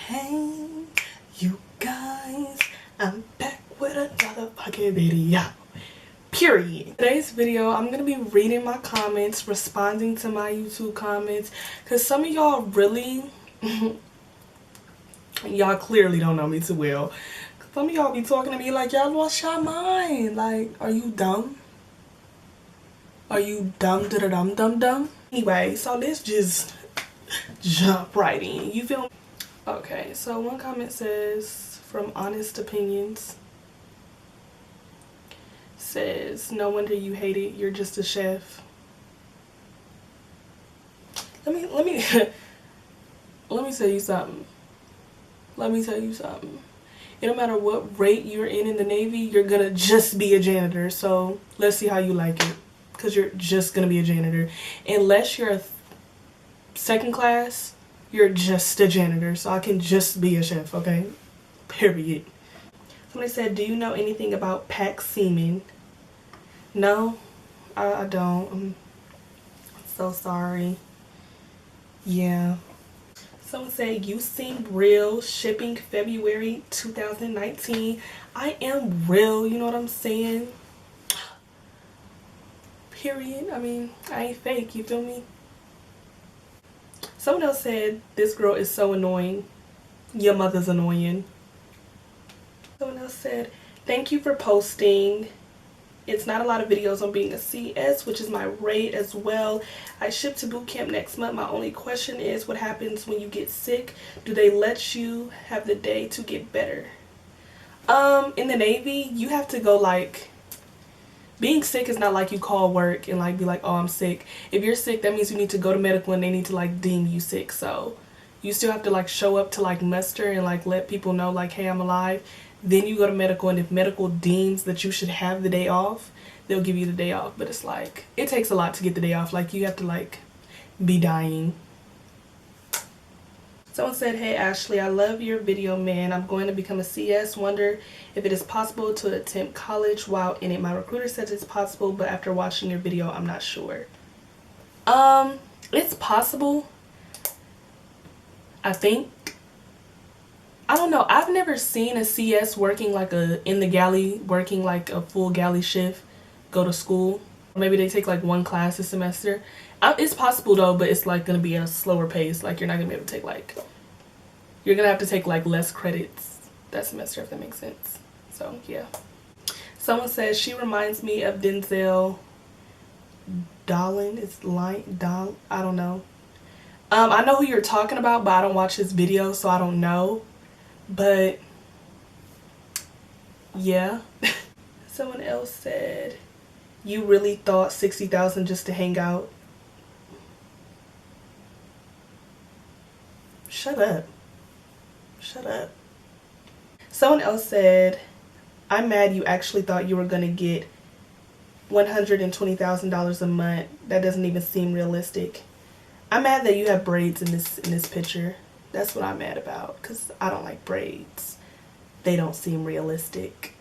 Hey, you guys, I'm back with another fucking video. Period. Today's video, I'm gonna be reading my comments, responding to my YouTube comments, because some of y'all really, y'all clearly don't know me too well. Some of y'all be talking to me like y'all lost your mind. Like, are you dumb? Are you dumb to the dumb? Anyway, so let's just jump right in. You feel me? Okay, so one comment says, from Honest Opinions, says, no wonder you hate it, you're just a chef. Let me let me tell you something. Let me tell you something. It don't matter what rate you're in the Navy, you're gonna just be a janitor. So let's see how you like it, because you're just gonna be a janitor. Unless you're a second class, you're just a janitor. So I can just be a chef, okay? Period. Somebody said, do you know anything about pack semen? No, I don't. I'm so sorry. Yeah. Someone said, you seem real, shipping February 2019. I am real, you know what I'm saying? Period. I mean, I ain't fake, you feel me? Someone else said, this girl is so annoying. Your mother's annoying. Someone else said, thank you for posting. It's not a lot of videos on being a CS, which is my rate as well. I ship to boot camp next month. My only question is, what happens when you get sick? Do they let you have the day to get better? In the Navy, you have to go, like, being sick is not like you call work and like be like, oh, I'm sick. If you're sick, that means you need to go to medical and they need to like deem you sick. So you still have to like show up to like muster and like let people know like, hey, I'm alive. Then you go to medical, and if medical deems that you should have the day off, they'll give you the day off. But it's like, it takes a lot to get the day off. Like, you have to like be dying. Someone said, hey Ashley, I love your video, man. I'm going to become a CS. Wonder if it is possible to attempt college while in it. My recruiter says it's possible, but after watching your video, I'm not sure. It's possible, I think. I don't know. I've never seen a CS working like in the galley, working like a full galley shift, go to school. Maybe they take like one class a semester. It's possible though, but it's like going to be at a slower pace. Like, you're not going to be able to take like, you're going to have to take like less credits that semester, if that makes sense. So yeah. Someone says, she reminds me of Denzel Dolan. It's like I don't know. I know who you're talking about, but I don't watch his videos, so I don't know. But yeah. Someone else said, you really thought 60,000 just to hang out? Shut up. Shut up. Someone else said, I'm mad you actually thought you were gonna get $120,000 a month. That doesn't even seem realistic. I'm mad that you have braids in this picture. That's what I'm mad about, because I don't like braids. They don't seem realistic.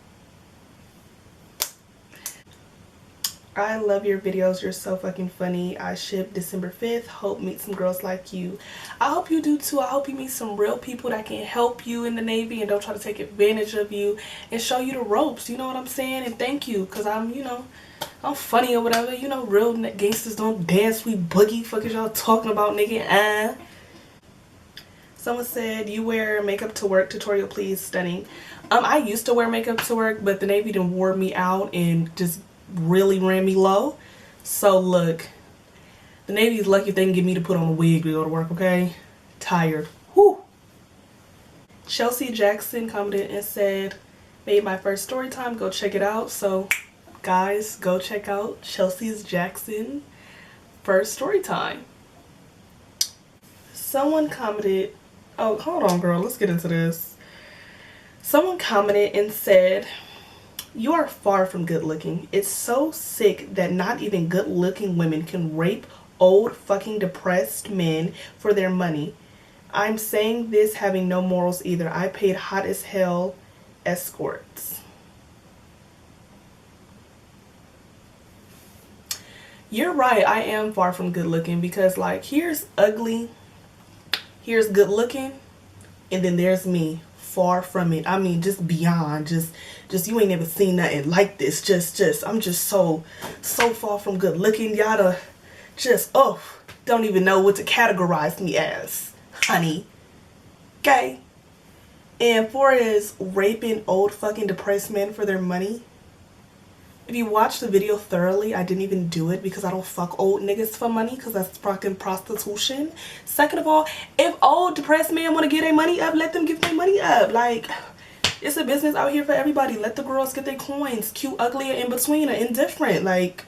I love your videos. You're so fucking funny. I ship December 5th. Hope meet some girls like you. I hope you do too. I hope you meet some real people that can help you in the Navy and don't try to take advantage of you and show you the ropes. You know what I'm saying? And thank you, because I'm, you know, I'm funny or whatever. You know, real gangsters don't dance. We boogie. Fuck is y'all talking about, nigga? Someone said, you wear makeup to work, tutorial please, stunning. I used to wear makeup to work, but the Navy done wore me out and just really ran me low. So look, the Navy's lucky if they can get me to put on a wig to go to work, okay? Tired. Whew. Chelsea Jackson commented and said, made my first story time, go check it out. So guys, go check out Chelsea's Jackson first story time. Someone commented, oh, hold on, girl. Let's get into this. Someone commented and said, you are far from good looking. It's so sick that not even good looking women can rape old fucking depressed men for their money. I'm saying this having no morals either. I paid hot as hell escorts. You're right. I am far from good looking, because like, here's ugly, here's good looking. And then there's me, far from it. I mean, just beyond, just you ain't never seen nothing like this. I'm just so far from good looking. Y'all just, oh, don't even know what to categorize me as, honey. Okay? And for is raping old fucking depressed men for their money. If you watch the video thoroughly, I didn't even do it because I don't fuck old niggas for money, because that's fucking prostitution. Second of all, if old depressed men want to get their money up, let them give their money up. Like, it's a business out here for everybody. Let the girls get their coins. Cute, ugly, or in between, or indifferent. Like,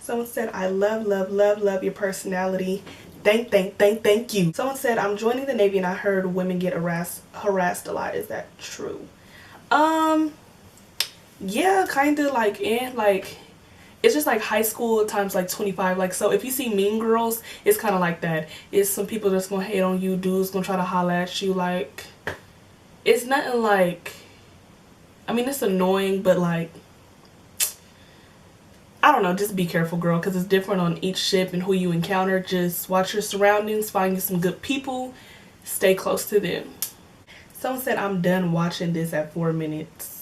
someone said, I love your personality. Thank you. Someone said, I'm joining the Navy and I heard women get harassed a lot. Is that true? Yeah, kind of, like, it's just like high school times like 25. Like, so if you see Mean Girls, it's kind of like that. It's some people that's gonna hate on you, dudes gonna try to holler at you. Like, it's nothing like, I mean, it's annoying, but like, I don't know, just be careful, girl, because it's different on each ship and who you encounter. Just watch your surroundings, find you some good people, stay close to them. Someone said, I'm done watching this at 4 minutes.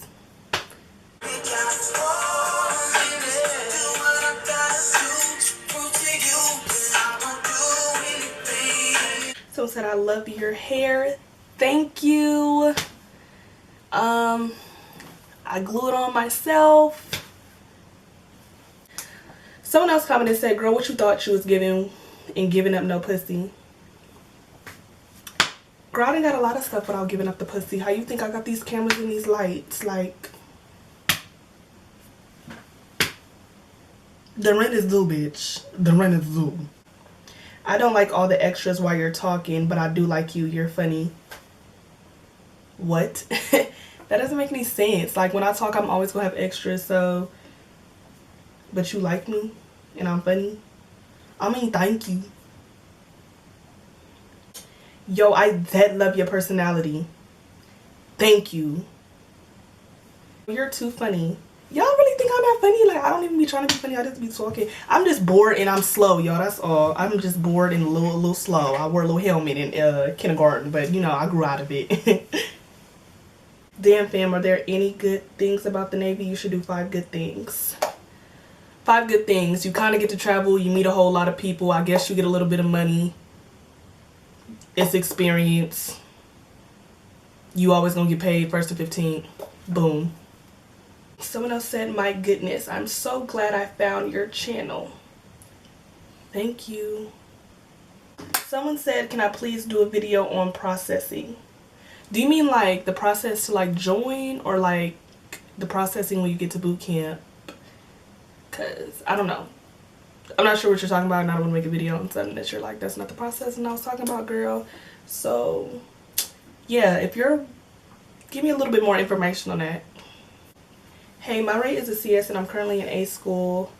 Someone said, I love your hair. Thank you. I glue it on myself. Someone else commented and said, girl, what you thought you was giving and giving up no pussy? Girl, I done got a lot of stuff without giving up the pussy. How you think I got these cameras and these lights? Like, the rent is due, bitch. The rent is due. I don't like all the extras while you're talking, but I do like you. You're funny. What? That doesn't make any sense. Like, when I talk, I'm always gonna have extras, so... But you like me? And I'm funny? I mean, thank you. Yo, I that love your personality. Thank you. You're too funny. Y'all really think I'm not funny? Like, I don't even be trying to be funny. I just be talking. I'm just bored and I'm slow, y'all. That's all. I'm just bored and a little slow. I wore a little helmet in kindergarten, but you know, I grew out of it. Damn, fam, are there any good things about the Navy? You should do 5 good things. 5 good things. You kind of get to travel. You meet a whole lot of people. I guess you get a little bit of money. It's experience. You always gonna get paid 1st to 15th. Boom. Someone else said, my goodness, I'm so glad I found your channel. Thank you. Someone said, can I please do a video on processing? Do you mean like the process to like join, or like the processing when you get to boot camp? Because I don't know. I'm not sure what you're talking about, and I don't want to make a video on something that you're like, that's not the process and I was talking about, girl. So yeah, if you're, give me a little bit more information on that. Hey, my rate is a CS and I'm currently in A school.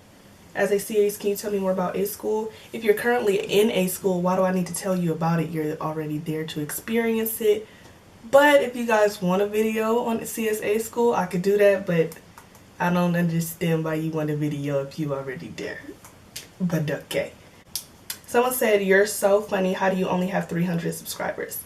As a CS, can you tell me more about A school? If you're currently in A school, why do I need to tell you about it? You're already there to experience it. But if you guys want a video on CSA school, I could do that, but I don't understand why you want a video if you already there. But okay. Someone said, you're so funny. How do you only have 300 subscribers?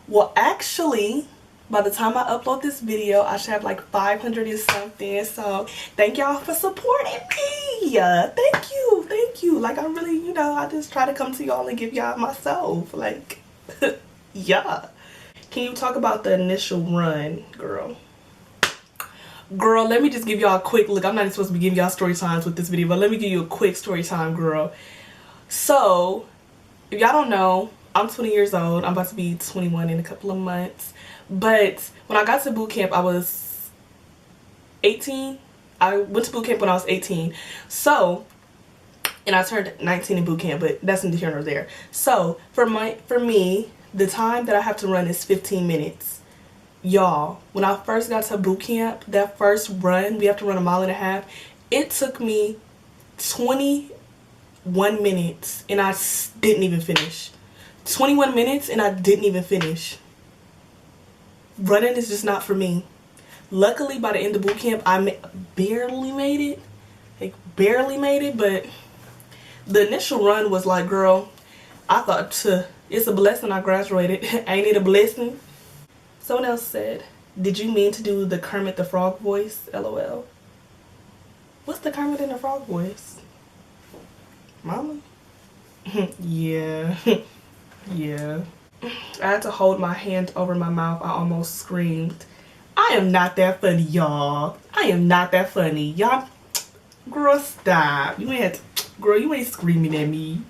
Well, actually, by the time I upload this video, I should have like 500 and something. So thank y'all for supporting me. Thank you. Like, I really, you know, I just try to come to y'all and give y'all myself. Like, yeah. Can you talk about the initial run, girl? Girl, let me just give y'all a quick look. I'm not even supposed to be giving y'all story times with this video, but let me give you a quick story time, girl. So, if y'all don't know, I'm 20 years old. I'm about to be 21 in a couple of months. But when I got to boot camp, I was 18. I went to boot camp when I was 18. So, and I turned 19 in boot camp, but that's neither here nor there. So, for me, the time that I have to run is 15 minutes. Y'all, when I first got to boot camp, that first run, we have to run a 1.5 miles. It took me 21 minutes and I didn't even finish. 21 minutes and I didn't even finish. Running is just not for me. Luckily, by the end of boot camp, I barely made it. Like, barely made it, but the initial run was like, girl, I thought to It's a blessing I graduated. Ain't it a blessing? Someone else said, did you mean to do the Kermit the Frog voice? LOL. What's the Kermit and the Frog voice? Mama? Yeah. Yeah. I had to hold my hand over my mouth. I almost screamed. I am not that funny, y'all. I am not that funny. Y'all, girl, stop. Girl, you ain't screaming at me.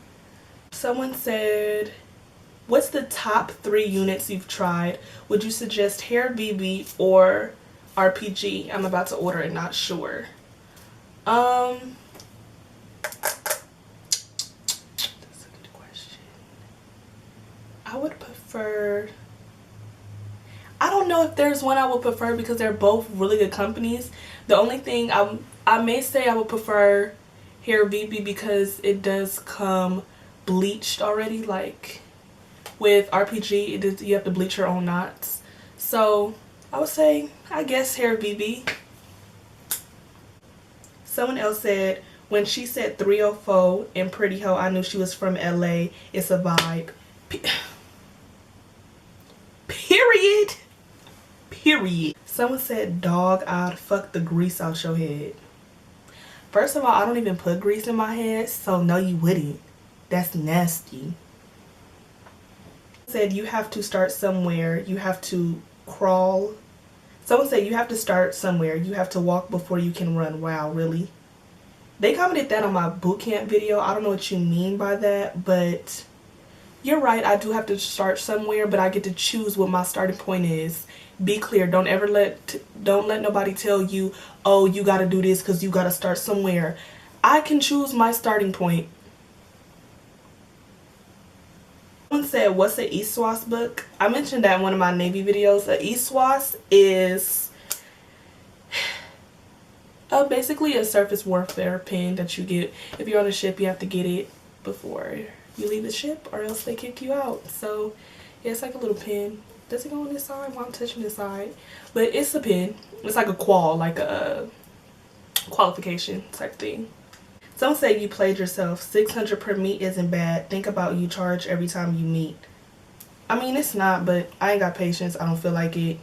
Someone said, what's the top 3 units you've tried? Would you suggest Hair BB or RPG? I'm about to order it, not sure. That's a good question. I would prefer, I don't know if there's one I would prefer because they're both really good companies. The only thing I may say I would prefer Hair BB because it does come bleached already. Like with RPG, you have to bleach your own knots. So I would say, I guess Hair BB. Someone else said, when she said 304 and Pretty Hoe, I knew she was from LA. It's a vibe. Period. Period. Someone said, dog, I'd fuck the grease out your head. First of all, I don't even put grease in my head, so no, you wouldn't. That's nasty. Said you have to start somewhere. You have to crawl. Someone said you have to start somewhere. You have to walk before you can run. Wow, really? They commented that on my boot camp video. I don't know what you mean by that, but you're right. I do have to start somewhere, but I get to choose what my starting point is. Be clear. Don't let nobody tell you, oh, you got to do this because you got to start somewhere. I can choose my starting point. Someone said, what's an ESWAS book? I mentioned that in one of my Navy videos. An ESWAS is basically a surface warfare pin that you get. If you're on a ship, you have to get it before you leave the ship or else they kick you out. So yeah, it's like a little pin. Does it go on this side? Well, I'm touching this side. But it's a pin. It's like a qual, like a qualification type thing. Some say you played yourself. 600 per meet isn't bad. Think about you charge every time you meet. I mean, it's not, but I ain't got patience. I don't feel like it.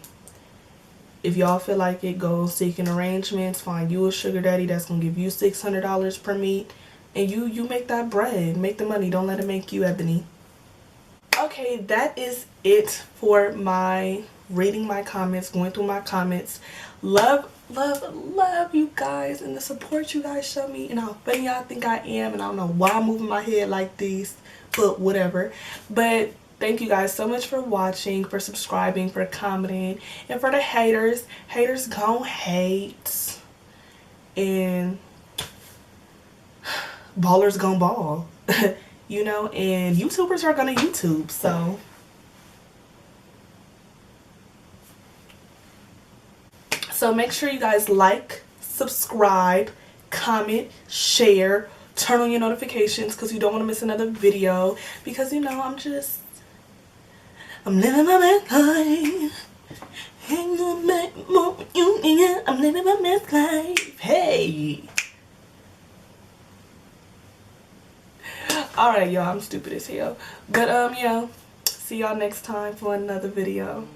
If y'all feel like it, go seeking arrangements. Find you a sugar daddy that's going to give you $600 per meet. And you make that bread. Make the money. Don't let it make you, Ebony. Okay, that is it for my reading my comments, going through my comments. Love you guys and the support you guys show me and how funny y'all think I am, and I don't know why I'm moving my head like this, but whatever. But thank you guys so much for watching, for subscribing, for commenting, and for the haters gon' hate and ballers gon' ball. You know, and YouTubers are gonna YouTube. So make sure you guys like, subscribe, comment, share, turn on your notifications because you don't want to miss another video. Because, you know, I'm living my best life. I'm living my best life. Hey. Alright, y'all. I'm stupid as hell. But, yeah. See y'all next time for another video.